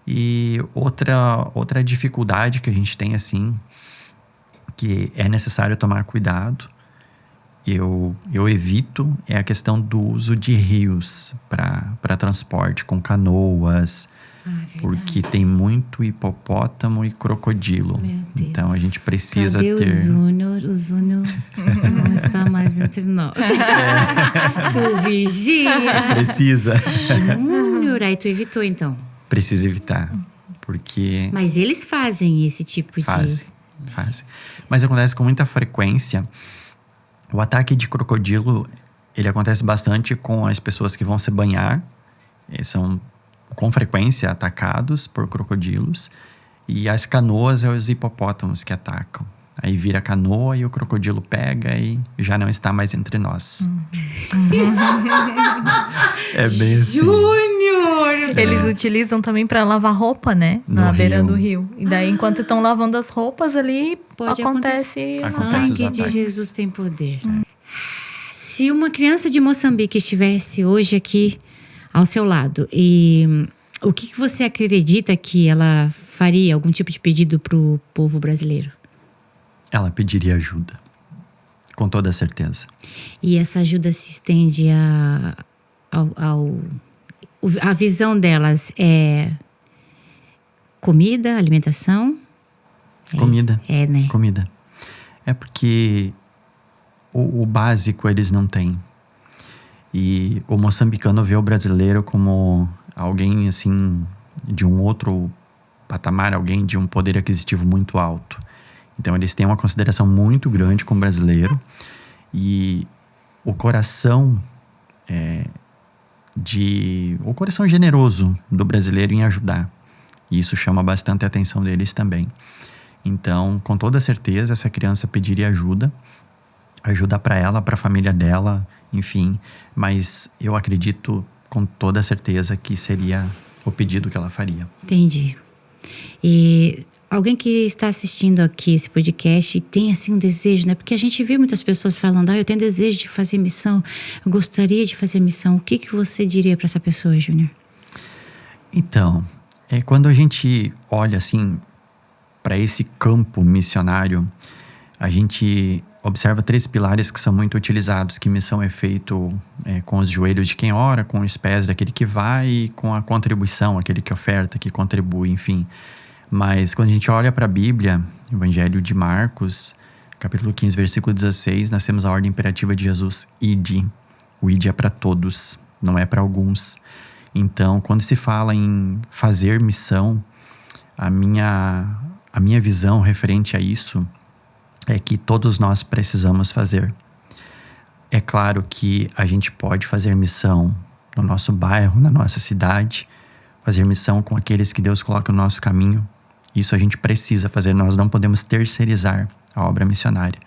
E outra dificuldade que a gente tem, assim, que é necessário tomar cuidado, eu evito, é a questão do uso de rios para transporte, com canoas, porque tem muito hipopótamo e crocodilo. Então a gente precisa ter... o Júnior não está mais entre nós. Tu vigia. Precisa. Júnior, aí tu evitou então. Precisa evitar, porque... Mas eles fazem esse tipo de... Fazem. Mas acontece com muita frequência. O ataque de crocodilo, ele acontece bastante com as pessoas que vão se banhar. Eles são, com frequência, atacados por crocodilos. E as canoas, os hipopótamos que atacam. Aí vira canoa e o crocodilo pega e já não está mais entre nós. É bem assim. Júnior! Eles utilizam também para lavar roupa, né? Na beira do rio. E daí, enquanto estão lavando as roupas ali, acontece Sangue de Jesus tem poder. Se uma criança de Moçambique estivesse hoje aqui ao seu lado, e o que você acredita que ela faria? Algum tipo de pedido para o povo brasileiro? Ela pediria ajuda, com toda certeza. E essa ajuda se estende a visão delas é comida, alimentação? Comida. Né? Comida. É porque o básico eles não têm. E o moçambicano vê o brasileiro como alguém, assim, de um outro patamar, alguém de um poder aquisitivo muito alto. Então, eles têm uma consideração muito grande com o brasileiro. E o coração o coração generoso do brasileiro em ajudar. E isso chama bastante a atenção deles também. Então, com toda certeza, essa criança pediria ajuda para ela, para a família dela, enfim. Mas eu acredito com toda certeza que seria o pedido que ela faria. Entendi. E alguém que está assistindo aqui esse podcast e tem assim um desejo, né? Porque a gente vê muitas pessoas falando, eu tenho desejo de fazer missão, eu gostaria de fazer missão. O que você diria para essa pessoa, Júnior? Então, quando a gente olha assim para esse campo missionário, a gente observa 3 pilares que são muito utilizados, que missão é feito com os joelhos de quem ora, com os pés daquele que vai e com a contribuição, aquele que oferta, que contribui, enfim. Mas quando a gente olha para a Bíblia, Evangelho de Marcos, capítulo 15, versículo 16, nós temos a ordem imperativa de Jesus, ide. O ide é para todos, não é para alguns. Então, quando se fala em fazer missão, a minha visão referente a isso é que todos nós precisamos fazer. É claro que a gente pode fazer missão no nosso bairro, na nossa cidade, fazer missão com aqueles que Deus coloca no nosso caminho. Isso a gente precisa fazer, nós não podemos terceirizar a obra missionária.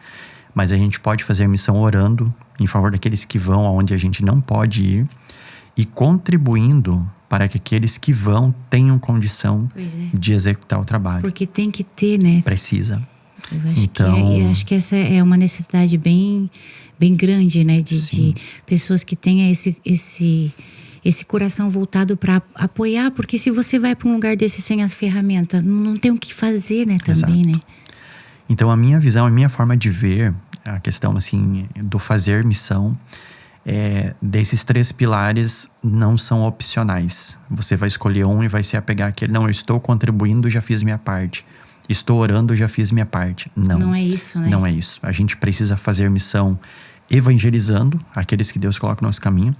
Mas a gente pode fazer missão orando em favor daqueles que vão aonde a gente não pode ir e contribuindo para que aqueles que vão tenham condição de executar o trabalho. Porque tem que ter, né? Precisa. Eu acho que essa é uma necessidade bem grande, né? De pessoas que tenham esse coração voltado para apoiar. Porque se você vai para um lugar desse sem as ferramentas, não tem o que fazer, né? Também, né? Então, a minha visão, a minha forma de ver a questão, assim, do fazer missão, desses 3 pilares não são opcionais. Você vai escolher um e vai se apegar àquele. Não, eu estou contribuindo, já fiz minha parte. Estou orando, já fiz minha parte. Não é isso, né? Não é isso. A gente precisa fazer missão evangelizando aqueles que Deus coloca no nosso caminho.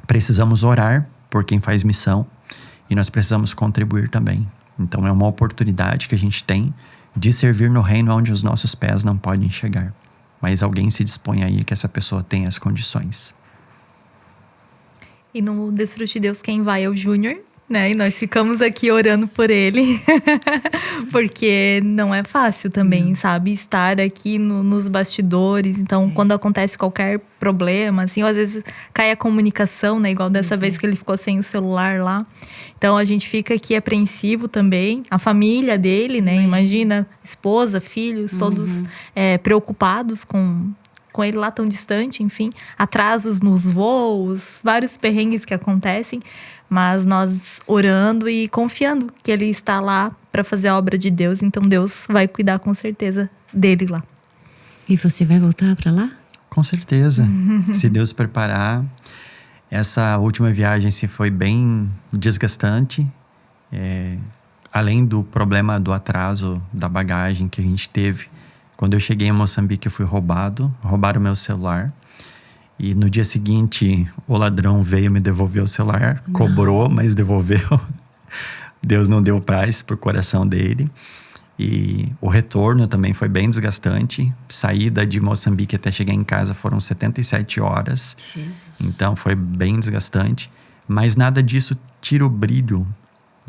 Precisamos orar por quem faz missão. E nós precisamos contribuir também. Então, é uma oportunidade que a gente tem de servir no reino onde os nossos pés não podem chegar. Mas alguém se dispõe aí que essa pessoa tenha as condições. E no Desfrute de Deus, quem vai é o Júnior, né? E nós ficamos aqui orando por ele. Porque não é fácil também, sabe? Estar aqui nos bastidores. Então, quando acontece qualquer problema, assim, ou às vezes cai a comunicação, né? Igual dessa vez que ele ficou sem o celular lá. Então, a gente fica aqui apreensivo também. A família dele, né? Imagina, esposa, filhos, todos preocupados com ele lá tão distante, enfim. Atrasos nos voos, vários perrengues que acontecem. Mas nós orando e confiando que ele está lá para fazer a obra de Deus. Então, Deus vai cuidar com certeza dele lá. E você vai voltar para lá? Com certeza. Se Deus preparar. Essa última viagem foi bem desgastante. Além do problema do atraso da bagagem que a gente teve. Quando eu cheguei em Moçambique, eu fui roubado. Roubaram meu celular. E no dia seguinte, o ladrão veio me devolver o celular. Cobrou, mas devolveu. Deus não deu paz pro coração dele. E o retorno também foi bem desgastante. Saída de Moçambique até chegar em casa foram 77 horas. Jesus. Então foi bem desgastante. Mas nada disso tira o brilho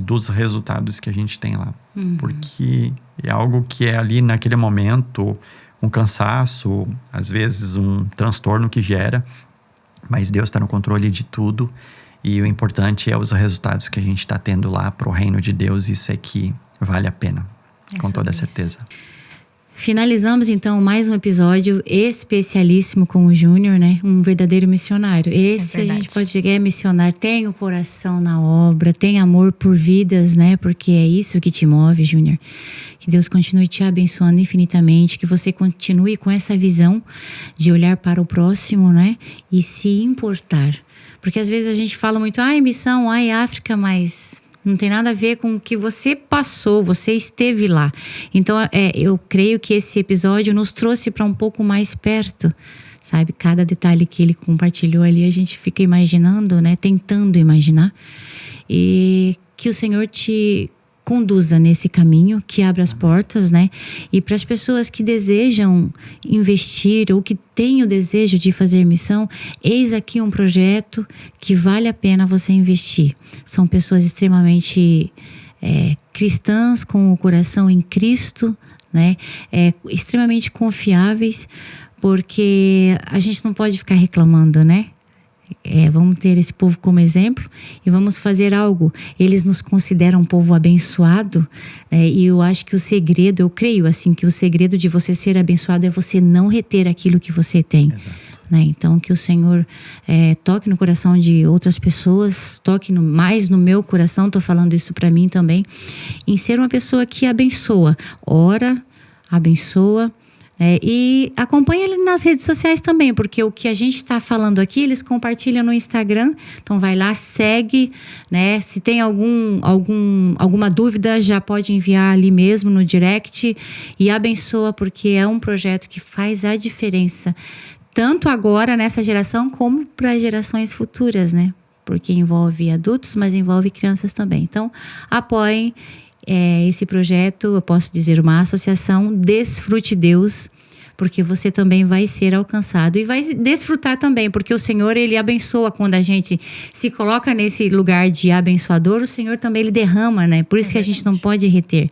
dos resultados que a gente tem lá. Porque é algo que é ali naquele momento um cansaço, às vezes um transtorno que gera. Mas Deus está no controle de tudo. E o importante é os resultados que a gente está tendo lá para o reino de Deus. Isso é que vale a pena. Com toda certeza. Finalizamos então mais um episódio especialíssimo com o Júnior, né? Um verdadeiro missionário. Esse a gente pode chegar a missionário, tem o coração na obra, tem amor por vidas, né? Porque é isso que te move, Júnior. Que Deus continue te abençoando infinitamente, que você continue com essa visão de olhar para o próximo, né? E se importar. Porque às vezes a gente fala muito, missão, África, mas não tem nada a ver com o que você passou, você esteve lá. Então, eu creio que esse episódio nos trouxe para um pouco mais perto, sabe? Cada detalhe que ele compartilhou ali, a gente fica imaginando, né? Tentando imaginar. E que o Senhor te conduza nesse caminho, que abra as portas, né? E para as pessoas que desejam investir ou que têm o desejo de fazer missão, eis aqui um projeto que vale a pena você investir. São pessoas extremamente cristãs, com o coração em Cristo, né? Extremamente confiáveis, porque a gente não pode ficar reclamando, né? Vamos ter esse povo como exemplo e vamos fazer algo. Eles nos consideram um povo abençoado, né? E eu acho que o segredo, eu creio assim, que o segredo de você ser abençoado é você não reter aquilo que você tem. Exato. Né? Então que o Senhor toque no coração de outras pessoas, toque mais no meu coração, estou falando isso para mim também, em ser uma pessoa que abençoa, ora, abençoa, E acompanha ele nas redes sociais também, porque o que a gente está falando aqui, eles compartilham no Instagram. Então vai lá, segue, né? Se tem alguma dúvida, já pode enviar ali mesmo no direct e abençoa, porque é um projeto que faz a diferença, tanto agora nessa geração como para as gerações futuras, né? Porque envolve adultos, mas envolve crianças também. Então, apoiem esse projeto, eu posso dizer uma associação, Desfrute Deus, porque você também vai ser alcançado e vai desfrutar também, porque o Senhor, Ele abençoa. Quando a gente se coloca nesse lugar de abençoador, o Senhor também, Ele derrama, né? Por isso que a gente não pode reter.